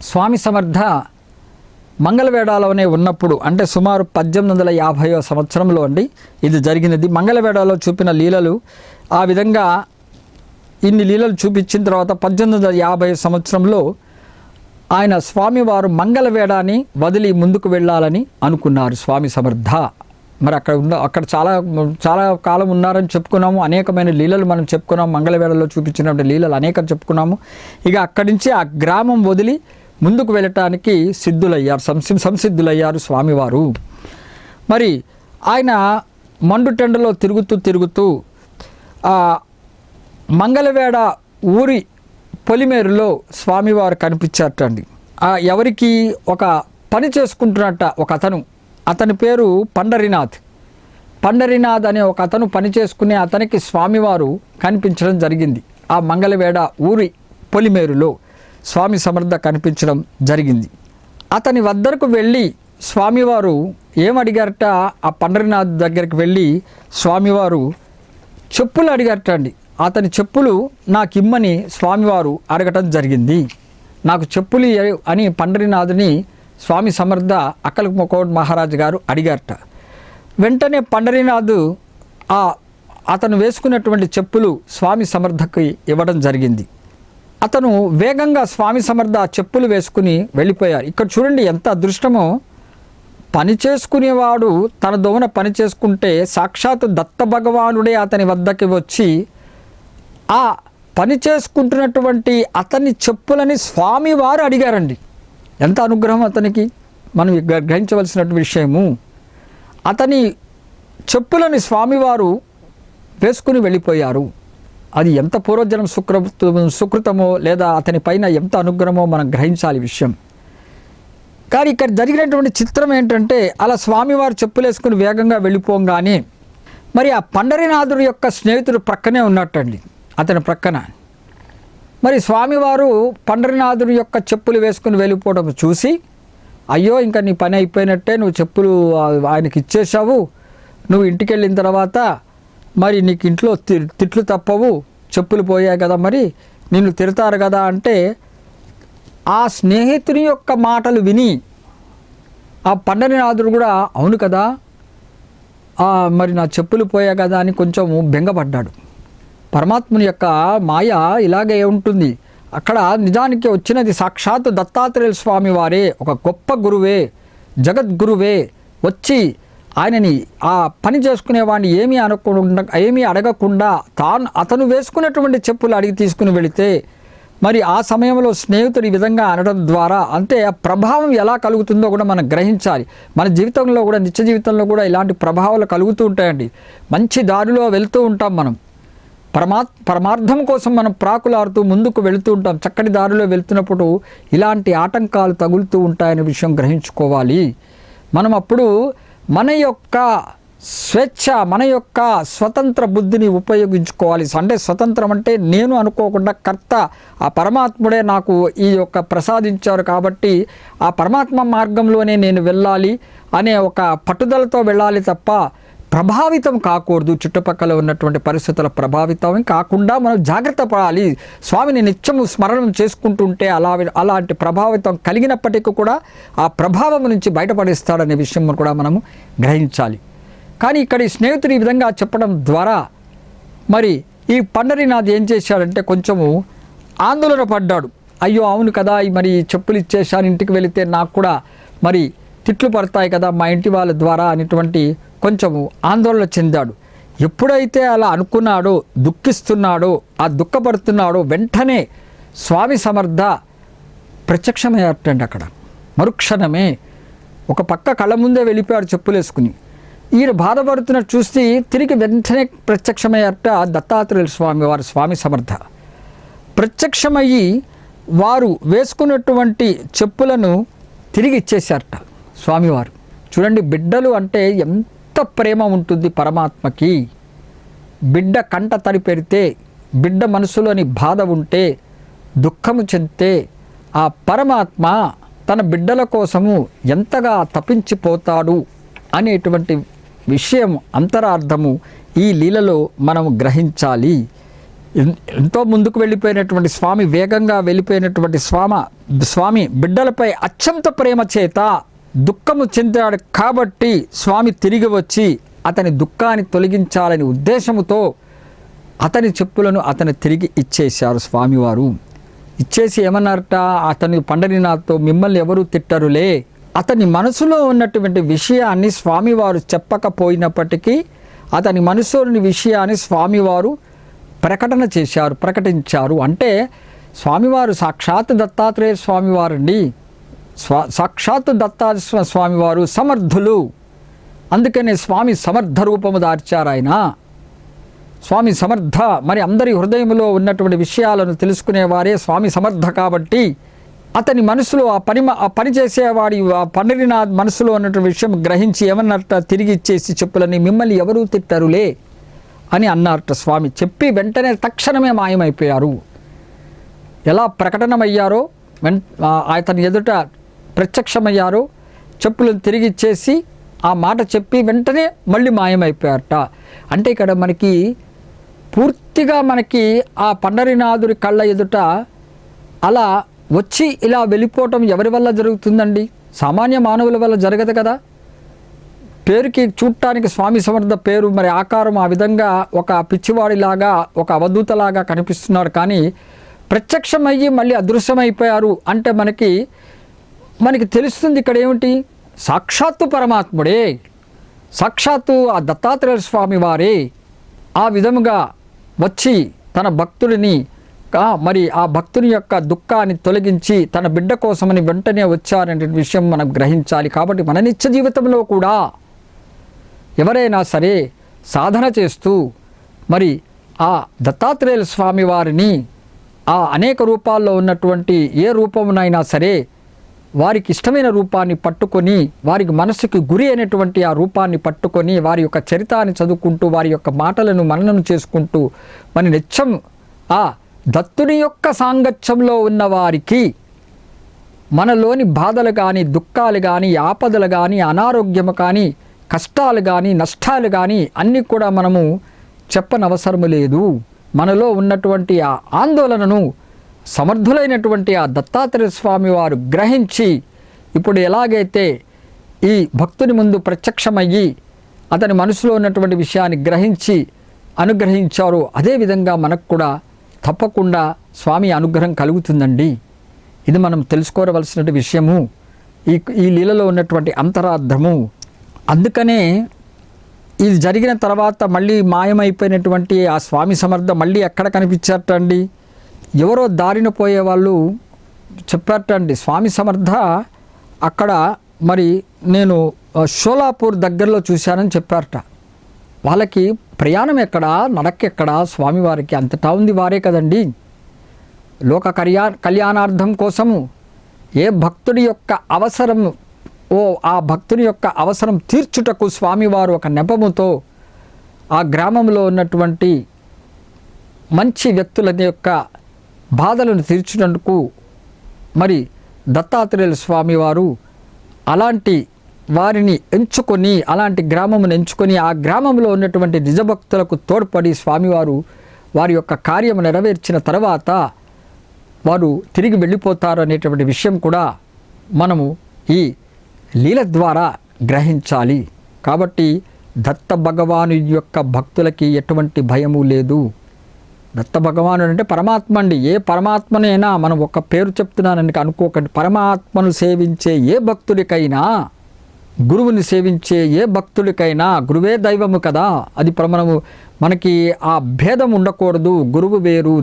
స్వామి సమర్థ మంగళవేడాలోనే ఉన్నప్పుడు అంటే సుమారు 1850వ సంవత్సరంలో అండి ఇది జరిగినది. మంగళవేడాలో చూపిన లీలలు ఆ విధంగా ఇన్ని లీలలు చూపించిన తర్వాత 1850 సంవత్సరంలో ఆయన స్వామివారు మంగళవేడాని వదిలి ముందుకు వెళ్ళాలని అనుకున్నారు స్వామి సమర్థ. మరి అక్కడ చాలా కాలం ఉన్నారని చెప్పుకున్నాము. అనేకమైన లీలలు మనం చెప్పుకున్నాము. మంగళవేడలో చూపించినటువంటి లీలలు అనేకం చెప్పుకున్నాము. ఇక అక్కడి నుంచి ఆ గ్రామం వదిలి ముందుకు వెళ్ళటానికి సంసిద్ధులయ్యారు స్వామివారు. మరి ఆయన మండుటెండలో తిరుగుతూ మంగళవేడ ఊరి పొలిమేరులో స్వామివారు కనిపించారటండి. ఎవరికి ఒక పని చేసుకుంటున్నట్ట ఒక అతని పేరు పండరీనాథ్ అనే ఒక అతను పని చేసుకునే అతనికి స్వామివారు కనిపించడం జరిగింది. ఆ మంగళవేడ ఊరి పొలిమేరులో స్వామి సమర్థ కనిపించడం జరిగింది. అతని వద్దకు వెళ్ళి స్వామివారు ఏమడిగారట, ఆ పండరీనాథ్ దగ్గరికి వెళ్ళి స్వామివారు చెప్పులు అడిగారట అండి. అతని చెప్పులు నాకు ఇమ్మని స్వామివారు అడగటం జరిగింది. నాకు చెప్పులు అని పండరీనాథుని స్వామి సమర్థ అక్కలకోట మహారాజు గారు అడిగారట. వెంటనే పండరీనాథ్ అతను వేసుకున్నటువంటి చెప్పులు స్వామి సమర్థకి ఇవ్వడం జరిగింది. అతను వేగంగా స్వామి సమర్థ చెప్పులు వేసుకుని వెళ్ళిపోయారు. ఇక్కడ చూడండి ఎంత అదృష్టమో. పని చేసుకునేవాడు తన దోమన పని చేసుకుంటే సాక్షాత్తు దత్త భగవానుడే అతని వద్దకి వచ్చి ఆ పని చేసుకుంటున్నటువంటి అతని చెప్పులని స్వామివారు అడిగారండి. ఎంత అనుగ్రహం అతనికి, మనం గ్రహించవలసినటువంటి విషయము. అతని చెప్పులని స్వామివారు వేసుకుని వెళ్ళిపోయారు. అది ఎంత పూర్వజన్మ సుకృతమో లేదా అతని పైన ఎంత అనుగ్రహమో మనం గ్రహించాలి విషయం. కానీ ఇక్కడ జరిగినటువంటి చిత్రం ఏంటంటే అలా స్వామివారు చెప్పులేసుకుని వేగంగా వెళ్ళిపోగానే మరి ఆ పండరీనాథుడి యొక్క స్నేహితుడు ప్రక్కనే ఉన్నట్టండి, అతని ప్రక్కన. మరి స్వామివారు పండరీనాథుడి యొక్క చెప్పులు వేసుకుని వెళ్ళిపోవడం చూసి, అయ్యో ఇంకా నీ పని అయిపోయినట్టే, నువ్వు చెప్పులు ఆయనకి ఇచ్చేసావు, నువ్వు ఇంటికి వెళ్ళిన తర్వాత మరి నీకు ఇంట్లో తిట్లు తప్పవు, చెప్పులు పోయాయి కదా, మరి నిన్ను తిడతారు కదా అంటే ఆ స్నేహితుని యొక్క మాటలు విని ఆ పండరీనాథుడు కూడా అవును కదా, మరి నా చెప్పులు పోయా కదా అని కొంచెం బెంగపడ్డాడు. పరమాత్ముని యొక్క మాయ ఇలాగే ఉంటుంది. అక్కడ నిజానికి వచ్చినది సాక్షాత్ దత్తాత్రేయ స్వామి వారే, ఒక గొప్ప గురువే, జగద్గురువే వచ్చి ఆయనని ఆ పని చేసుకునేవాడిని ఏమీ అడగకుండా అతను వేసుకున్నటువంటి చెప్పులు అడిగి తీసుకుని వెళితే మరి ఆ సమయంలో స్నేహితుడు ఈ విధంగా అనడం ద్వారా అంటే ఆ ప్రభావం ఎలా కలుగుతుందో కూడా మనం గ్రహించాలి. మన జీవితంలో కూడా నిత్య జీవితంలో కూడా ఇలాంటి ప్రభావాలు కలుగుతూ ఉంటాయండి. మంచి దారిలో వెళ్తూ ఉంటాం, మనం పరమార్థం కోసం మనం ప్రాకులాడుతూ ముందుకు వెళుతూ ఉంటాం. చక్కటి దారిలో వెళ్తున్నప్పుడు ఇలాంటి ఆటంకాలు తగులుతూ ఉంటాయనే విషయం గ్రహించుకోవాలి. మనం అప్పుడు మన యొక్క స్వేచ్ఛ, మన యొక్క స్వతంత్ర బుద్ధిని ఉపయోగించుకోవాలి. అంటే స్వతంత్రం అంటే నేను అనుకోకుండా కర్త ఆ పరమాత్ముడే నాకు ఈ యొక్క ప్రసాదించారు కాబట్టి ఆ పరమాత్మ మార్గంలోనే నేను వెళ్ళాలి అనే ఒక పట్టుదలతో వెళ్ళాలి తప్ప ప్రభావితం కాకూడదు. చుట్టుపక్కల ఉన్నటువంటి పరిస్థితుల ప్రభావితం కాకుండా మనం జాగ్రత్త పడాలి. స్వామిని నిత్యము స్మరణం చేసుకుంటుంటే అలాంటి ప్రభావితం కలిగినప్పటికీ కూడా ఆ ప్రభావం నుంచి బయటపడిస్తాడనే విషయం కూడా మనము గ్రహించాలి. కానీ ఇక్కడ ఈ స్నేహితుడు ఈ విధంగా చెప్పడం ద్వారా మరి ఈ పండరీనాథ్ ఏం చేశాడంటే కొంచెము ఆందోళన పడ్డాడు. అయ్యో అవును కదా, మరి చెప్పులు ఇచ్చేసాను, ఇంటికి వెళితే నాకు కూడా మరి తిట్లు పడతాయి కదా మా ఇంటి వాళ్ళ ద్వారా అనేటువంటి కొంచెము ఆందోళన చెందాడు. ఎప్పుడైతే అలా అనుకున్నాడో, దుఃఖిస్తున్నాడో, ఆ దుఃఖపడుతున్నాడో వెంటనే స్వామి సమర్థ ప్రత్యక్షమయ్యారటండి. అక్కడ మరుక్షణమే ఒక పక్క కళ్ళ ముందే వెళ్ళిపోయాడు చెప్పులేసుకుని. ఈయన బాధపడుతున్నట్టు చూసి తిరిగి వెంటనే ప్రత్యక్షమయ్యారట దత్తాత్రేయ స్వామి వారు. స్వామి సమర్థ ప్రత్యక్షమయ్యి వారు వేసుకున్నటువంటి చెప్పులను తిరిగి ఇచ్చేశారట స్వామివారు. చూడండి, బిడ్డలు అంటే ఎంత ప్రేమ ఉంటుంది పరమాత్మకి. బిడ్డ కంట తడి పెడితే, బిడ్డ మనసులోని బాధ ఉంటే, దుఃఖము చెందితే ఆ పరమాత్మ తన బిడ్డల కోసము ఎంతగా తపించిపోతాడు అనేటువంటి విషయం అంతరార్థము ఈ లీలలో మనం గ్రహించాలి. ఎంతో ముందుకు వెళ్ళిపోయినటువంటి స్వామి, వేగంగా వెళ్ళిపోయినటువంటి స్వామి బిడ్డలపై అత్యంత ప్రేమ చేత దుఃఖము చెందాడు కాబట్టి స్వామి తిరిగి వచ్చి అతని దుఃఖాన్ని తొలగించాలని ఉద్దేశముతో అతని చెప్పులను అతను తిరిగి ఇచ్చేశారు స్వామివారు. ఇచ్చేసి ఏమన్నారట, అతని పండరీనాథ్తో, మిమ్మల్ని ఎవరు తిట్టరులే. అతని మనసులో ఉన్నటువంటి విషయాన్ని స్వామివారు చెప్పకపోయినప్పటికీ అతని మనసులోని విషయాన్ని స్వామివారు ప్రకటించారు. అంటే స్వామివారు సాక్షాత్ దత్తాత్రేయ స్వామివారండి. సాక్షాత్ దత్తాత్రేయ స్వామివారు సమర్థులు. అందుకనే స్వామి సమర్థ రూపము దార్చారు ఆయన. స్వామి సమర్థ, మరి అందరి హృదయంలో ఉన్నటువంటి విషయాలను తెలుసుకునేవారే స్వామి సమర్థ. కాబట్టి అతని మనసులో ఆ పని చేసేవాడి పండరీనాథ్ మనసులో ఉన్నటువంటి విషయం గ్రహించి ఏమన్నట్ట, తిరిగి ఇచ్చేసి చెప్పులని, మిమ్మల్ని ఎవరూ తిట్టరులే అని అన్నారట స్వామి. చెప్పి వెంటనే తక్షణమే మాయమైపోయారు. ఎలా ప్రకటనమయ్యారో, అతని ఎదుట ప్రత్యక్షమయ్యారో, చెప్పులను తిరిగి ఇచ్చేసి ఆ మాట చెప్పి వెంటనే మళ్ళీ మాయమైపోయారట. అంటే ఇక్కడ మనకి పూర్తిగా ఆ పండరీనాథుడి కళ్ళ ఎదుట అలా వచ్చి ఇలా వెళ్ళిపోవటం ఎవరి వల్ల జరుగుతుందండి? సామాన్య మానవుల వల్ల జరగదు కదా. పేరుకి చూడటానికి స్వామి సమర్థ పేరు, మరి ఆకారం ఆ విధంగా ఒక పిచ్చివాడిలాగా, ఒక అవధూతలాగా కనిపిస్తున్నారు. కానీ ప్రత్యక్షమయ్యి మళ్ళీ అదృశ్యమైపోయారు అంటే మనకి తెలుస్తుంది ఇక్కడ ఏమిటి? సాక్షాత్తు పరమాత్ముడే, సాక్షాత్తు ఆ దత్తాత్రేయ స్వామి వారే ఆ విధముగా వచ్చి తన భక్తుడిని, మరి ఆ భక్తుని యొక్క దుఃఖాన్ని తొలగించి తన బిడ్డ కోసమని వెంటనే వచ్చారనే విషయం మనం గ్రహించాలి. కాబట్టి మన నిత్య జీవితంలో కూడా ఎవరైనా సరే సాధన చేస్తూ మరి ఆ దత్తాత్రేయ స్వామి వారిని ఆ అనేక రూపాల్లో ఉన్నటువంటి ఏ రూపమునైనా సరే వారికి ఇష్టమైన రూపాన్ని పట్టుకొని, వారికి మనసుకి గురి అయినటువంటి ఆ రూపాన్ని పట్టుకొని, వారి యొక్క చరితాన్ని చదువుకుంటూ, వారి యొక్క మాటలను మననం చేసుకుంటూ, మన నిత్యం ఆ దత్తుని యొక్క సాంగత్యంలో ఉన్న వారికి మనలోని బాధలు కానీ, దుఃఖాలు కానీ, ఆపదలు కానీ, అనారోగ్యము కానీ, కష్టాలు కానీ, నష్టాలు కానీ అన్నీ కూడా మనము చెప్పనవసరము లేదు. మనలో ఉన్నటువంటి ఆ ఆందోళనను సమర్థులైనటువంటి ఆ దత్తాత్రేయ స్వామి వారు గ్రహించి, ఇప్పుడు ఎలాగైతే ఈ భక్తుని ముందు ప్రత్యక్షమయ్యి అతని మనసులో ఉన్నటువంటి విషయాన్ని గ్రహించి అనుగ్రహించారో, అదేవిధంగా మనకు కూడా తప్పకుండా స్వామి అనుగ్రహం కలుగుతుందండి. ఇది మనం తెలుసుకోవలసిన విషయము, ఈ లీలలో ఉన్నటువంటి అంతరార్థము. అందుకనే ఇది జరిగిన తర్వాత మళ్ళీ మాయమైపోయినటువంటి ఆ స్వామి సమర్థ మళ్ళీ ఎక్కడ కనిపించారటండి? ఎవరో దారిన పోయే వాళ్ళు చెప్పారటండి, స్వామి సమర్థ అక్కడ మరి నేను షోలాపూర్ దగ్గరలో చూశానని చెప్పారట. వాళ్ళకి ప్రయాణం ఎక్కడా, నడకెక్కడా, స్వామివారికి అంతటా ఉంది వారే కదండి. లోక కళ్యాణార్థం కోసము ఏ భక్తుడి యొక్క అవసరం, ఆ భక్తుని యొక్క అవసరం తీర్చుటకు స్వామివారు ఒక నెపముతో ఆ గ్రామంలో ఉన్నటువంటి మంచి వ్యక్తుల యొక్క బాధలను తీర్చుటకు మరి దత్తాత్రేయ స్వామివారు అలాంటి వారిని ఎంచుకొని, అలాంటి గ్రామమును ఎంచుకొని ఆ గ్రామంలో ఉన్నటువంటి నిజభక్తులకు తోడ్పడి స్వామివారు వారి యొక్క కార్యము నెరవేర్చిన తర్వాత వారు తిరిగి వెళ్ళిపోతారు అనేటువంటి విషయం కూడా మనము ఈ లీల ద్వారా గ్రహించాలి. కాబట్టి దత్త భగవాను యొక్క భక్తులకి ఎటువంటి భయము లేదు. దత్త భగవానుడు అంటే పరమాత్మ అండి. ఏ పరమాత్మనైనా మనం ఒక పేరు చెప్తున్నానని అనుకోకండి. పరమాత్మను సేవించే ఏ భక్తుడికైనా, గురువుని సేవించే ఏ భక్తుడికైనా గురువే దైవము కదా. అది మనకి ఆ భేదం ఉండకూడదు. గురువు వేరు,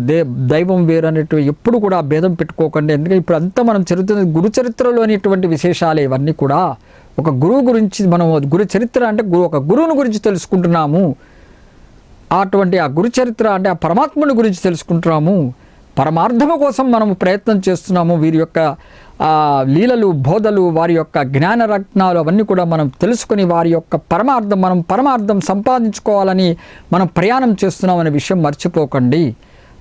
దైవం వేరు అనేటివి ఎప్పుడు కూడా భేదం పెట్టుకోకండి. ఎందుకంటే ఇప్పుడు అంతా మనం చదువుతున్న గురు చరిత్రలోనేటువంటి విశేషాలే ఇవన్నీ కూడా. ఒక గురువు గురించి మనం, గురు చరిత్ర అంటే ఒక గురువుని గురించి తెలుసుకుంటున్నాము. అటువంటి ఆ గురు చరిత్ర అంటే ఆ పరమాత్ముని గురించి తెలుసుకుంటున్నాము. పరమార్థము కోసం మనము ప్రయత్నం చేస్తున్నాము. వీరి యొక్క లీలలు, బోధలు, వారి యొక్క జ్ఞాన రత్నాలు అవన్నీ కూడా మనం తెలుసుకొని వారి యొక్క పరమార్థం సంపాదించుకోవాలని మనం ప్రయాణం చేస్తున్నాం అనే విషయం మర్చిపోకండి.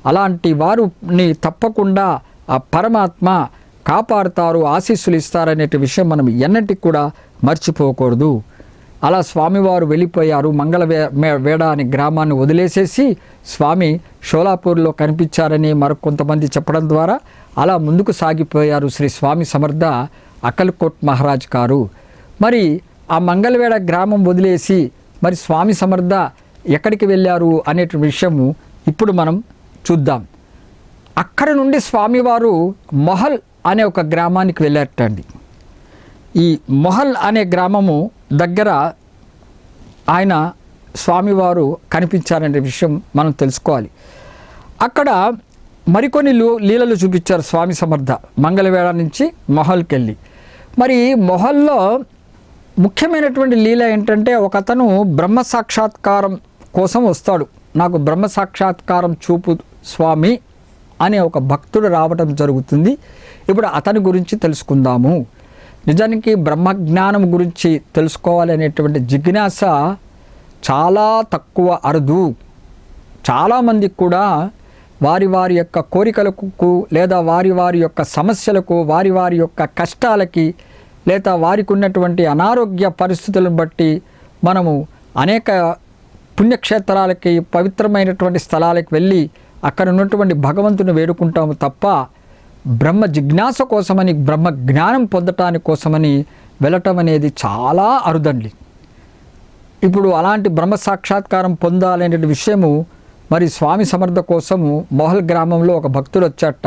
అలాంటి వారిని తప్పకుండా ఆ పరమాత్మ కాపాడుతారు, ఆశీస్సులు ఇస్తారనే విషయం మనం ఎన్నటికి కూడా మర్చిపోకూడదు. అలా స్వామివారు వెళ్ళిపోయారు. వేడ అనే గ్రామాన్ని వదిలేసేసి స్వామి షోలాపూర్లో కనిపించారని మరికొంతమంది చెప్పడం ద్వారా అలా ముందుకు సాగిపోయారు శ్రీ స్వామి సమర్థ అక్కల్కోట్ మహారాజ్ గారు. మరి ఆ మంగళవేడ గ్రామం వదిలేసి మరి స్వామి సమర్థ ఎక్కడికి వెళ్ళారు అనే విషయము ఇప్పుడు మనం చూద్దాం. అక్కడ నుండి స్వామివారు మొహల్ అనే ఒక గ్రామానికి వెళ్ళారటండి. ఈ మొహల్ అనే గ్రామము దగ్గర ఆయన స్వామివారు కనిపించారనే విషయం మనం తెలుసుకోవాలి. అక్కడ మరికొన్ని లీలలు చూపించారు స్వామి సమర్థ మంగళవేళ నుంచి మొహల్కి వెళ్ళి. మరి మొహల్లో ముఖ్యమైనటువంటి లీల ఏంటంటే, ఒక అతను బ్రహ్మ సాక్షాత్కారం కోసం వస్తాడు. నాకు బ్రహ్మ సాక్షాత్కారం చూపు స్వామి అనే ఒక భక్తుడు రావటం జరుగుతుంది. ఇప్పుడు అతని గురించి తెలుసుకుందాము. నిజానికి బ్రహ్మజ్ఞానం గురించి తెలుసుకోవాలి అనేటువంటి జిజ్ఞాస చాలా తక్కువ, అరుదు. చాలామందికి కూడా వారి వారి యొక్క కోరికలకు లేదా వారి వారి యొక్క సమస్యలకు, వారి వారి యొక్క కష్టాలకి, లేదా వారికి ఉన్నటువంటి అనారోగ్య పరిస్థితులను బట్టి మనము అనేక పుణ్యక్షేత్రాలకి, పవిత్రమైనటువంటి స్థలాలకు వెళ్ళి అక్కడ ఉన్నటువంటి భగవంతుని వేడుకుంటాము తప్ప బ్రహ్మ జిజ్ఞాస కోసమని, బ్రహ్మ జ్ఞానం పొందటానికి కోసమని వెళ్ళటం అనేది చాలా అరుదండి. ఇప్పుడు అలాంటి బ్రహ్మ సాక్షాత్కారం పొందాలనే విషయము మరి స్వామి సమర్థ కోసము మొహల్ గ్రామంలో ఒక భక్తుడు వచ్చాట.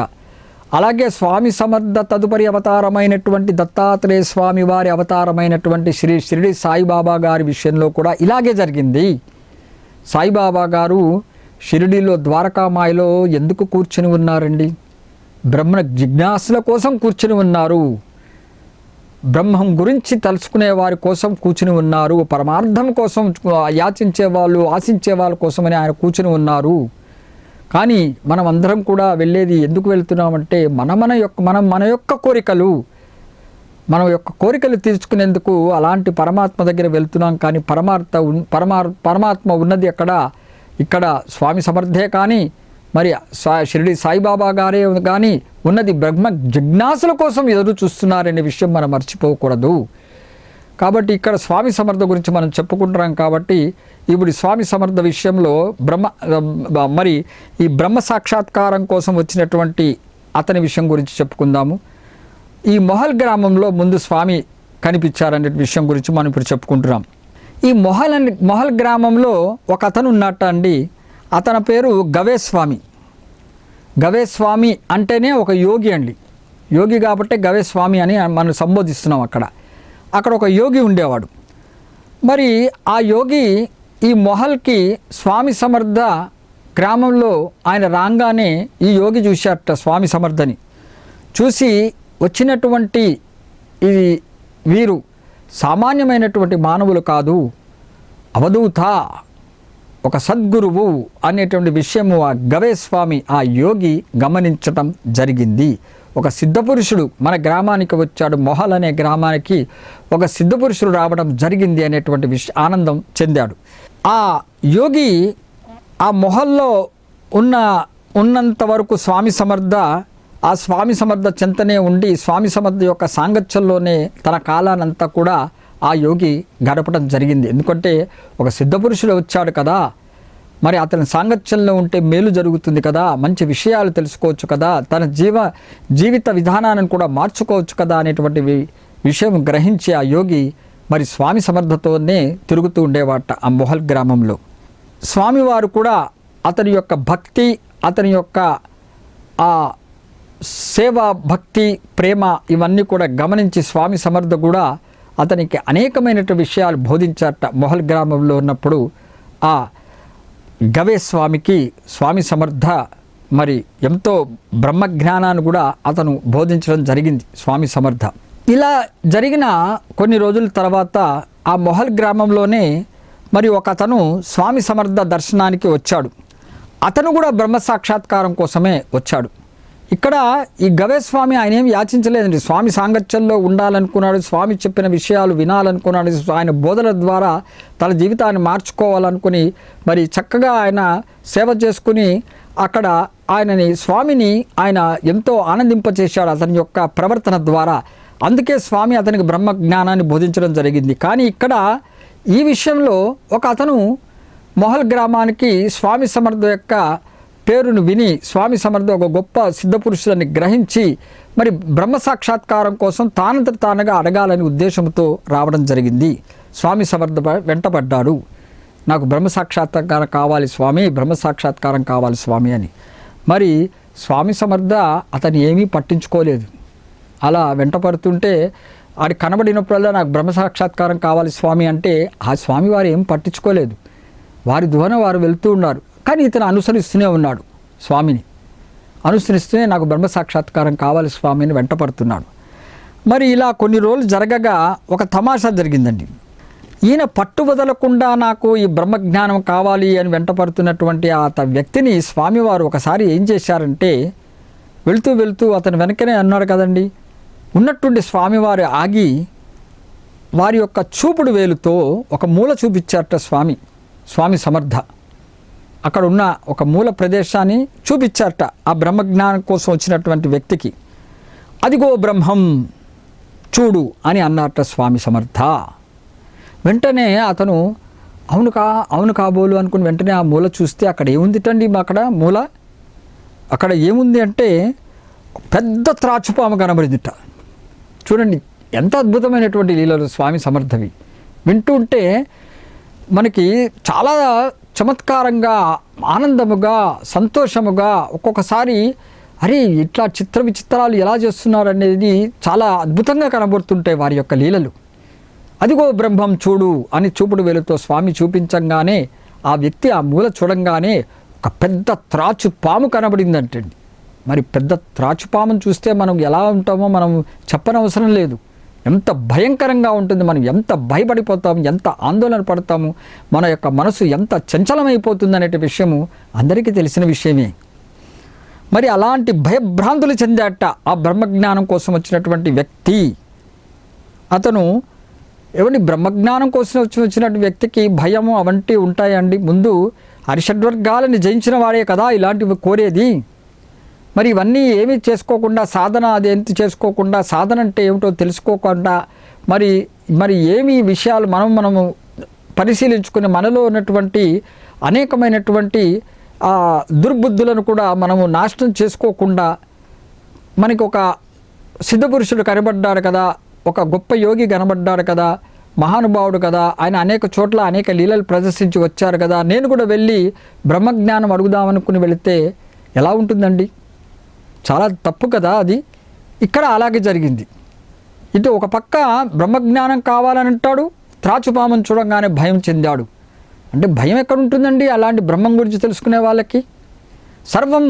అలాగే స్వామి సమర్థ తదుపరి అవతారమైనటువంటి దత్తాత్రేయ స్వామి వారి అవతారమైనటువంటి శ్రీ షిరిడి సాయిబాబా గారి విషయంలో కూడా ఇలాగే జరిగింది. సాయిబాబా గారు షిరిడిలో ద్వారకామాయిలో ఎందుకు కూర్చుని ఉన్నారండి? బ్రహ్మ జిజ్ఞాసుల కోసం కూర్చుని ఉన్నారు. బ్రహ్మం గురించి తెలుసుకునే వారి కోసం కూర్చుని ఉన్నారు. పరమార్థం కోసం యాచించే వాళ్ళు, ఆశించే వాళ్ళ కోసమని ఆయన కూర్చుని ఉన్నారు. కానీ మనం అందరం కూడా వెళ్ళేది ఎందుకు వెళ్తున్నామంటే మన యొక్క కోరికలు తీర్చుకునేందుకు అలాంటి పరమాత్మ దగ్గర వెళ్తున్నాం. కానీ పరమాత్మ ఉన్నది ఇక్కడ స్వామి సమర్థే కానీ మరి షిరిడి సాయిబాబా గారే కానీ ఉన్నది బ్రహ్మ జిజ్ఞాసుల కోసం ఎదురు చూస్తున్నారనే విషయం మనం మర్చిపోకూడదు. కాబట్టి ఇక్కడ స్వామి సమర్థ గురించి మనం చెప్పుకుంటున్నాం. కాబట్టి ఇప్పుడు స్వామి సమర్థ విషయంలో మరి ఈ బ్రహ్మ సాక్షాత్కారం కోసం వచ్చినటువంటి అతని విషయం గురించి చెప్పుకుందాము. ఈ మొహల్ గ్రామంలో ముందు స్వామి కనిపించారనే విషయం గురించి మనం ఇప్పుడు చెప్పుకుంటున్నాం. ఈ మొహల్ గ్రామంలో ఒక అతను ఉన్నట్ట అండి. అతని పేరు గవేస్వామి. గవేస్వామి అంటేనే ఒక యోగి అండి. యోగి కాబట్టి గవేస్వామి అని మనం సంబోధిస్తున్నాం. అక్కడ ఒక యోగి ఉండేవాడు. మరి ఆ యోగి ఈ మొహల్కి స్వామి సమర్థ గ్రామంలో ఆయన రాగానే ఈ యోగి చూశారట స్వామి సమర్థని. చూసి వచ్చినటువంటి ఈ వీరు సామాన్యమైనటువంటి మానవులు కాదు, అవధూత, ఒక సద్గురువు అనేటువంటి విషయము ఆ గవేస్వామి ఆ యోగి గమనించటం జరిగింది. ఒక సిద్ధపురుషుడు మన గ్రామానికి వచ్చాడు, మొహల్ అనే గ్రామానికి ఒక సిద్ధపురుషుడు రావడం జరిగింది అనేటువంటి ఆనందం చెందాడు. ఆ యోగి ఆ మొహల్లో ఉన్నంత వరకు స్వామి సమర్థ చెంతనే ఉండి స్వామి సమర్థ యొక్క సాంగత్యంలోనే తన కాలానంతా కూడా ఆ యోగి గడపడం జరిగింది. ఎందుకంటే ఒక సిద్ధపురుషుడు వచ్చాడు కదా, మరి అతని సాంగత్యంలో ఉంటే మేలు జరుగుతుంది కదా, మంచి విషయాలు తెలుసుకోవచ్చు కదా, తన జీవిత విధానాన్ని కూడా మార్చుకోవచ్చు కదా అనేటువంటి విషయం గ్రహించి ఆ యోగి మరి స్వామి సమర్థతోనే తిరుగుతూ ఉండేవాట ఆ మొహల్ గ్రామంలో. స్వామివారు కూడా అతని యొక్క భక్తి, అతని యొక్క ఆ సేవ, భక్తి, ప్రేమ ఇవన్నీ కూడా గమనించి స్వామి సమర్థ కూడా అతనికి అనేకమైనటువంటి విషయాలు బోధించారట. మొహల్ గ్రామంలో ఉన్నప్పుడు ఆ గవేస్వామికి స్వామి సమర్థ మరి ఎంతో బ్రహ్మజ్ఞానాన్ని కూడా అతను బోధించడం జరిగింది స్వామి సమర్థ. ఇలా జరిగిన కొన్ని రోజుల తర్వాత ఆ మొహల్ గ్రామంలోనే మరి ఒక అతను స్వామి సమర్థ దర్శనానికి వచ్చాడు. అతను కూడా బ్రహ్మ సాక్షాత్కారం కోసమే వచ్చాడు. ఇక్కడ ఈ గవేస్వామి ఆయన ఏం యాచించలేదండి. స్వామి సాంగత్యంలో ఉండాలనుకున్నాడు, స్వామి చెప్పిన విషయాలు వినాలనుకున్నాడు, ఆయన బోధన ద్వారా తన జీవితాన్ని మార్చుకోవాలనుకుని మరి చక్కగా ఆయన సేవ చేసుకుని అక్కడ స్వామిని ఆయన ఎంతో ఆనందింపచేశాడు అతని యొక్క ప్రవర్తన ద్వారా. అందుకే స్వామి అతనికి బ్రహ్మ జ్ఞానాన్ని బోధించడం జరిగింది. కానీ ఇక్కడ ఈ విషయంలో ఒక అతను మొహల్ గ్రామానికి స్వామి సమర్థ యొక్క పేరును విని స్వామి సమర్థ ఒక గొప్ప సిద్ధపురుషులని గ్రహించి మరి బ్రహ్మ సాక్షాత్కారం కోసం తానంతట తానుగా అడగాలని ఉద్దేశంతో రావడం జరిగింది. స్వామి సమర్థ వెంటపడ్డాడు. నాకు బ్రహ్మ సాక్షాత్కారం కావాలి స్వామి, బ్రహ్మ సాక్షాత్కారం కావాలి స్వామి అని. మరి స్వామి సమర్థ అతను ఏమీ పట్టించుకోలేదు. అలా వెంటపడుతుంటే ఆడి కనబడినప్పుడల్లా నాకు బ్రహ్మ సాక్షాత్కారం కావాలి స్వామి అంటే ఆ స్వామి వారు ఏం పట్టించుకోలేదు. వారి ధ్వన వారు వెళ్తూ ఉన్నారు. కానీ ఇతను అనుసరిస్తూనే ఉన్నాడు. స్వామిని అనుసరిస్తూనే నాకు బ్రహ్మ సాక్షాత్కారం కావాలి స్వామి అని వెంటపడుతున్నాడు. మరి ఇలా కొన్ని రోజులు జరగగా ఒక తమాషా జరిగిందండి. ఈయన పట్టు వదలకుండా నాకు ఈ బ్రహ్మజ్ఞానం కావాలి అని వెంటపడుతున్నటువంటి ఆ వ్యక్తిని స్వామివారు ఒకసారి ఏం చేశారంటే, వెళుతూ వెళుతూ అతను వెనకనే అన్నాడు కదండి, ఉన్నట్టుండి స్వామివారు ఆగి వారి యొక్క చూపుడు వేలుతో ఒక మూల చూపించారట స్వామి సమర్థ. అక్కడ ఉన్న ఒక మూల ప్రదేశాన్ని చూపించారట ఆ బ్రహ్మజ్ఞానం కోసం వచ్చినటువంటి వ్యక్తికి. అదిగో బ్రహ్మం చూడు అని అన్నారట స్వామి సమర్థ. వెంటనే అతను అవును కాబోలు అనుకుని వెంటనే ఆ మూల చూస్తే అక్కడ ఏముందిటండి, అక్కడ ఏముంది అంటే పెద్ద త్రాచుపాము కనబడిందిట. చూడండి ఎంత అద్భుతమైనటువంటి లీలలు స్వామి సమర్థవి. వింటుంటే మనకి చాలా చమత్కారంగా, ఆనందముగా, సంతోషముగా, ఒక్కొక్కసారి అరే ఇట్లా చిత్ర విచిత్రాలు ఎలా చేస్తున్నారు అనేది చాలా అద్భుతంగా కనబడుతుంటాయి వారి యొక్క లీలలు. అదిగో బ్రహ్మం చూడు అని చూపుడు వేలుతో స్వామి చూపించంగానే ఆ వ్యక్తి ఆ మూల చూడంగానే ఒక పెద్ద త్రాచు పాము కనబడిందంటండి. మరి పెద్ద త్రాచు పామును చూస్తే మనం ఎలా ఉంటామో మనం చెప్పనవసరం లేదు. ఎంత భయంకరంగా ఉంటుంది, మనం ఎంత భయపడిపోతాము, ఎంత ఆందోళన పడతాము, మన యొక్క మనసు ఎంత చంచలమైపోతుంది అనే విషయము అందరికీ తెలిసిన విషయమే. మరి అలాంటి భయభ్రాంతులు చెందాట ఆ బ్రహ్మజ్ఞానం కోసం వచ్చినటువంటి వ్యక్తి. అతను ఏమండి బ్రహ్మజ్ఞానం కోసం వచ్చినటువంటి వ్యక్తికి భయము అవంటి ఉంటాయండి. ముందు హరిషడ్వర్గాలని జయించిన వాడే కదా ఇలాంటివి కోరేది. మరి ఇవన్నీ ఏమీ చేసుకోకుండా, సాధన అదేంటి చేసుకోకుండా, సాధన అంటే ఏమిటో తెలుసుకోకుండా, మరి ఏమి విషయాలు మనము పరిశీలించుకుని మనలో ఉన్నటువంటి అనేకమైనటువంటి దుర్బుద్ధులను కూడా మనము నాశనం చేసుకోకుండా, మనకి ఒక సిద్ధపురుషుడు కనబడ్డాడు కదా, ఒక గొప్ప యోగి కనబడ్డాడు కదా, మహానుభావుడు కదా, ఆయన అనేక చోట్ల అనేక లీలలు ప్రదర్శించి వచ్చారు కదా, నేను కూడా వెళ్ళి బ్రహ్మజ్ఞానం అడుగుదామనుకుని వెళితే ఎలా ఉంటుందండి? చాలా తప్పు కదా అది. ఇక్కడ అలాగే జరిగింది. ఇటు ఒక పక్క బ్రహ్మజ్ఞానం కావాలని అంటాడు, త్రాచుపామును చూడంగానే భయం చెందాడు. అంటే భయం ఎక్కడ ఉంటుందండి అలాంటి బ్రహ్మం గురించి తెలుసుకునే వాళ్ళకి? సర్వం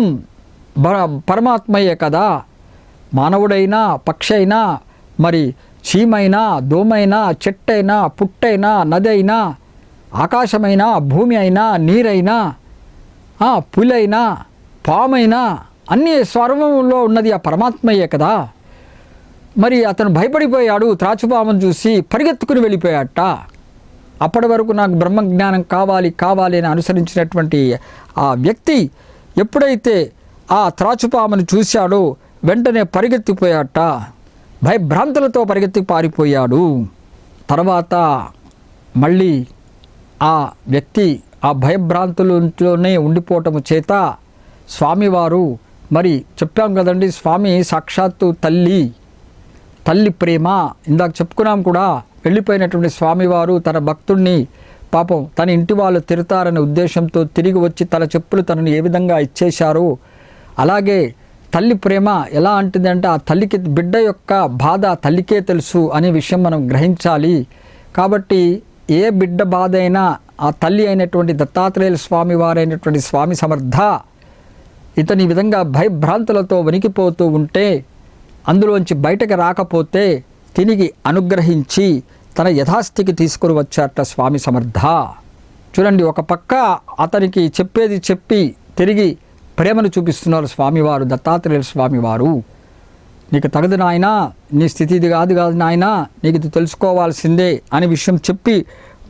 పరమాత్మయే కదా. మానవుడైనా, పక్షి అయినా, మరి చీమైనా, దోమైనా, చెట్టైనా, పుట్టైనా, నది అయినా, ఆకాశమైనా, భూమి అయినా, నీరైనా, పులైనా, పామైనా అన్నీ సర్వంలో ఉన్నది ఆ పరమాత్మయే కదా. మరి అతను భయపడిపోయాడు, త్రాచుపామును చూసి పరిగెత్తుకుని వెళ్ళిపోయాట. అప్పటి వరకు నాకు బ్రహ్మజ్ఞానం కావాలి అని అనుసరించినటువంటి ఆ వ్యక్తి ఎప్పుడైతే ఆ త్రాచుపామును చూశాడో వెంటనే పరిగెత్తిపోయాట. భయభ్రాంతులతో పరిగెత్తి పారిపోయాడు. తర్వాత మళ్ళీ ఆ వ్యక్తి ఆ భయభ్రాంతులలోనే ఉండిపోవటము చేత స్వామివారు, మరి చెప్పాం కదండి, స్వామి సాక్షాత్తు తల్లి ప్రేమ, ఇందాక చెప్పుకున్నాం కూడా, వెళ్ళిపోయినటువంటి స్వామివారు తన భక్తుడిని పాపం తన ఇంటి వాళ్ళు తిడతారనే ఉద్దేశంతో తిరిగి వచ్చి తన చెప్పులు తనని ఏ విధంగా ఇచ్చేశారో, అలాగే తల్లి ప్రేమ ఎలా అంటుందంటే ఆ తల్లికి బిడ్డ యొక్క బాధ తల్లికే తెలుసు అనే విషయం మనం గ్రహించాలి. కాబట్టి ఏ బిడ్డ బాధ అయినా ఆ తల్లి అయినటువంటి దత్తాత్రేయుల స్వామి వారైనటువంటి స్వామి సమర్థ ఇతని విధంగా భయభ్రాంతులతో వణికిపోతూ ఉంటే, అందులోంచి బయటకు రాకపోతే తిరిగి అనుగ్రహించి తన యథాస్థితికి తీసుకుని వచ్చారట స్వామి సమర్థ. చూడండి, ఒక పక్క అతనికి చెప్పేది చెప్పి తిరిగి ప్రేమను చూపిస్తున్నారు స్వామివారు, దత్తాత్రేయుల స్వామివారు. నీకు తగదు నాయనా, నీ స్థితి ఇది కాదు నాయనా, నీకు ఇది తెలుసుకోవాల్సిందే అనే విషయం చెప్పి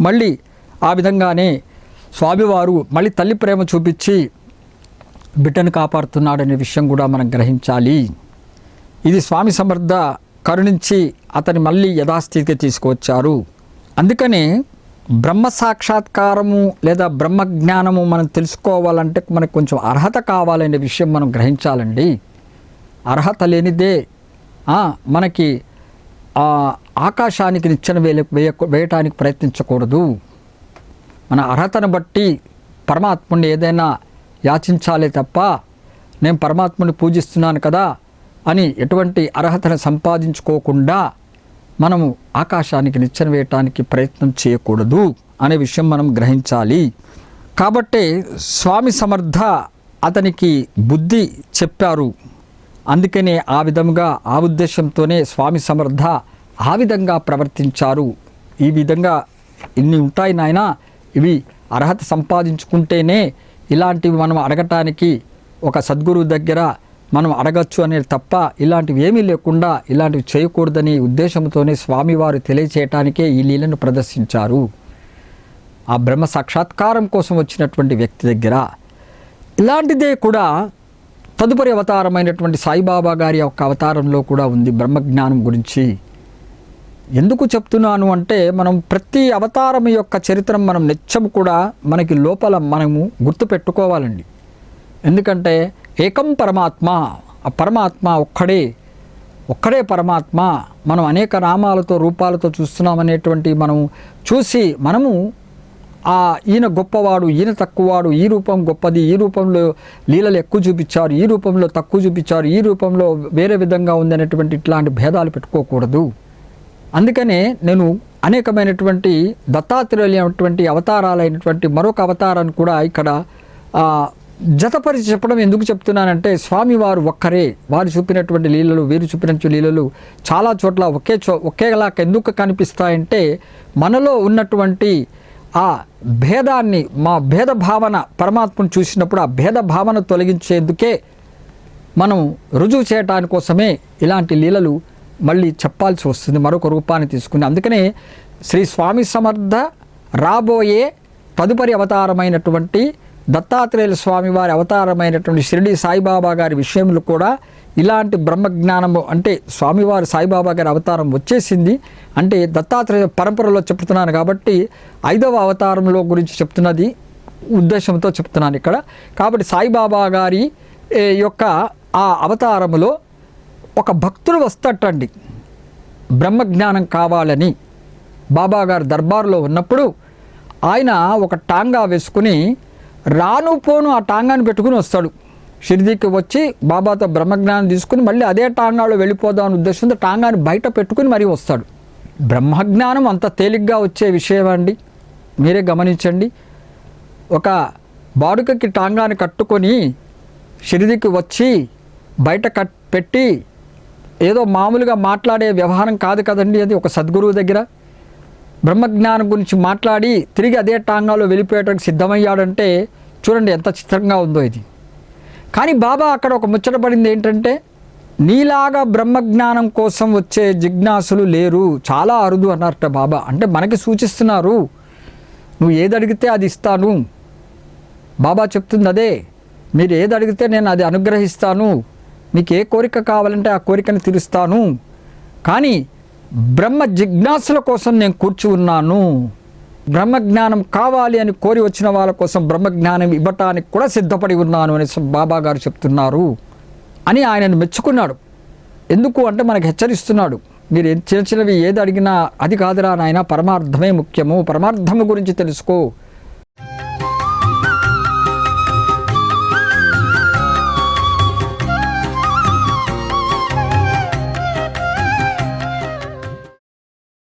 మళ్ళీ ఆ విధంగానే స్వామివారు మళ్ళీ తల్లి ప్రేమ చూపించి బిడ్డను కాపాడుతున్నాడనే విషయం కూడా మనం గ్రహించాలి. ఇది స్వామి సమర్థ కరుణించి అతని మళ్ళీ యథాస్థితికి తీసుకువచ్చారు. అందుకనే బ్రహ్మ సాక్షాత్కారము లేదా బ్రహ్మజ్ఞానము మనం తెలుసుకోవాలంటే మనకు కొంచెం అర్హత కావాలనే విషయం మనం గ్రహించాలండి. అర్హత లేనిదే మనకి ఆకాశానికి నిచ్చెన వేయటానికి ప్రయత్నించకూడదు. మన అర్హతను బట్టి పరమాత్ముని ఏదైనా యాచించాలే తప్ప నేను పరమాత్ముని పూజిస్తున్నాను కదా అని ఎటువంటి అర్హతను సంపాదించుకోకుండా మనము ఆకాశానికి నిచ్చెన వేయటానికి ప్రయత్నం చేయకూడదు అనే విషయం మనం గ్రహించాలి. కాబట్టి స్వామి సమర్థ అతనికి బుద్ధి చెప్పారు. అందుకనే ఆ విధంగా ఆ ఉద్దేశంతోనే స్వామి సమర్థ ఆ విధంగా ప్రవర్తించారు. ఈ విధంగా ఇన్ని ఉంటాయి నాయనా, ఇవి అర్హత సంపాదించుకుంటేనే ఇలాంటివి మనం అడగటానికి ఒక సద్గురువు దగ్గర మనం అడగచ్చు అనేది తప్ప ఇలాంటివి ఏమీ లేకుండా ఇలాంటివి చేయకూడదని ఉద్దేశంతోనే స్వామివారు తెలియచేయటానికే ఈ లీలను ప్రదర్శించారు. ఆ బ్రహ్మ సాక్షాత్కారం కోసం వచ్చినటువంటి వ్యక్తి దగ్గర ఇలాంటిదే కూడా తదుపరి అవతారమైనటువంటి సాయిబాబా గారి యొక్క అవతారంలో కూడా ఉంది. బ్రహ్మజ్ఞానం గురించి ఎందుకు చెప్తున్నాను అంటే, మనం ప్రతి అవతారం యొక్క చరిత్రను మనం నిత్యం కూడా మనకి లోపల మనము గుర్తుపెట్టుకోవాలండి. ఎందుకంటే ఏకం పరమాత్మ, ఆ పరమాత్మ ఒక్కడే పరమాత్మ. మనం అనేక నామాలతో రూపాలతో చూస్తున్నామనేటువంటి మనం చూసి మనము ఈయన గొప్పవాడు, ఈయన తక్కువవాడు, ఈ రూపం గొప్పది, ఈ రూపంలో లీలలు ఎక్కువ చూపించారు, ఈ రూపంలో తక్కువ చూపించారు, ఈ రూపంలో వేరే విధంగా ఉందనేటువంటి ఇట్లాంటి భేదాలు పెట్టుకోకూడదు. అందుకనే నేను అనేకమైనటువంటి దత్తాత్రేయులైనటువంటి అవతారాలైనటువంటి మరొక అవతారాన్ని కూడా ఇక్కడ జతపరిచి చెప్పడం ఎందుకు చెప్తున్నానంటే, స్వామివారు ఒక్కరే. వారు చూపినటువంటి లీలలు, వీరు చూపినటువంటి లీలలు చాలా చోట్ల ఒకేలా ఎందుకు కనిపిస్తాయంటే, మనలో ఉన్నటువంటి ఆ భేదాన్ని, మా భేద భావన పరమాత్మను చూసినప్పుడు ఆ భేద భావన తొలగించేందుకే మనం రుజువు చేయటాని కోసమే ఇలాంటి లీలలు మళ్ళీ చెప్పాల్సి వస్తుంది మరొక రూపాన్ని తీసుకుని. అందుకనే శ్రీ స్వామి సమర్థ రాబోయే తదుపరి అవతారమైనటువంటి దత్తాత్రేయుల స్వామి వారి అవతారమైనటువంటి షిరిడి సాయిబాబా గారి విషయంలో కూడా ఇలాంటి బ్రహ్మజ్ఞానము, అంటే స్వామివారి సాయిబాబా గారి అవతారం వచ్చేసింది అంటే దత్తాత్రేయ పరంపరలో చెప్తున్నాను కాబట్టి 5వ అవతారంలో గురించి చెప్తున్నది ఉద్దేశంతో చెప్తున్నాను ఇక్కడ. కాబట్టి సాయిబాబా గారి యొక్క ఆ అవతారములో ఒక భక్తుడు వస్తటండి బ్రహ్మజ్ఞానం కావాలని. బాబాగారు దర్బారులో ఉన్నప్పుడు ఆయన ఒక టాంగా వేసుకుని రాను పోను ఆ టాంగాని పెట్టుకుని వస్తాడు. షిరిడీకి వచ్చి బాబాతో బ్రహ్మజ్ఞానం తీసుకుని మళ్ళీ అదే టాంగాలో వెళ్ళిపోదామనే ఉద్దేశంతో టాంగాని బయట పెట్టుకుని మరీ వస్తాడు. బ్రహ్మజ్ఞానం అంత తేలిగ్గా వచ్చే విషయం అండి, మీరే గమనించండి. ఒక బాడుకకి టాంగాని కట్టుకొని షిరిడీకి వచ్చి బయట పెట్టి ఏదో మామూలుగా మాట్లాడే వ్యవహారం కాదు కదండి అది. ఒక సద్గురువు దగ్గర బ్రహ్మజ్ఞానం గురించి మాట్లాడి తిరిగి అదే టాంగాలో వెళ్ళిపోయేటానికి సిద్ధమయ్యాడంటే చూడండి ఎంత చిత్రంగా ఉందో ఇది. కానీ బాబా అక్కడ ఒక ముచ్చటపడింది ఏంటంటే, నీలాగా బ్రహ్మజ్ఞానం కోసం వచ్చే జిజ్ఞాసులు లేరు, చాలా అరుదు అన్నారట బాబా. అంటే మనకి సూచిస్తున్నారు, నువ్వు ఏది అడిగితే అది ఇస్తాను. బాబా చెప్తుంది అదే, మీరు ఏది అడిగితే నేను అది అనుగ్రహిస్తాను, మీకు ఏ కోరిక కావాలంటే ఆ కోరికను తీరుస్తాను. కానీ బ్రహ్మ జిజ్ఞాసుల కోసం నేను కూర్చి ఉన్నాను. బ్రహ్మజ్ఞానం కావాలి అని కోరి వచ్చిన వాళ్ళ కోసం బ్రహ్మజ్ఞానం ఇవ్వటానికి కూడా సిద్ధపడి ఉన్నాను అని బాబా గారు చెప్తున్నారు అని ఆయనను మెచ్చుకున్నాడు. ఎందుకు అంటే మనకు హెచ్చరిస్తున్నాడు, మీరు చిన్న చిన్నవి ఏది అడిగినా అది కాదురా నాయన, పరమార్థమే ముఖ్యము, పరమార్థము గురించి తెలుసుకో.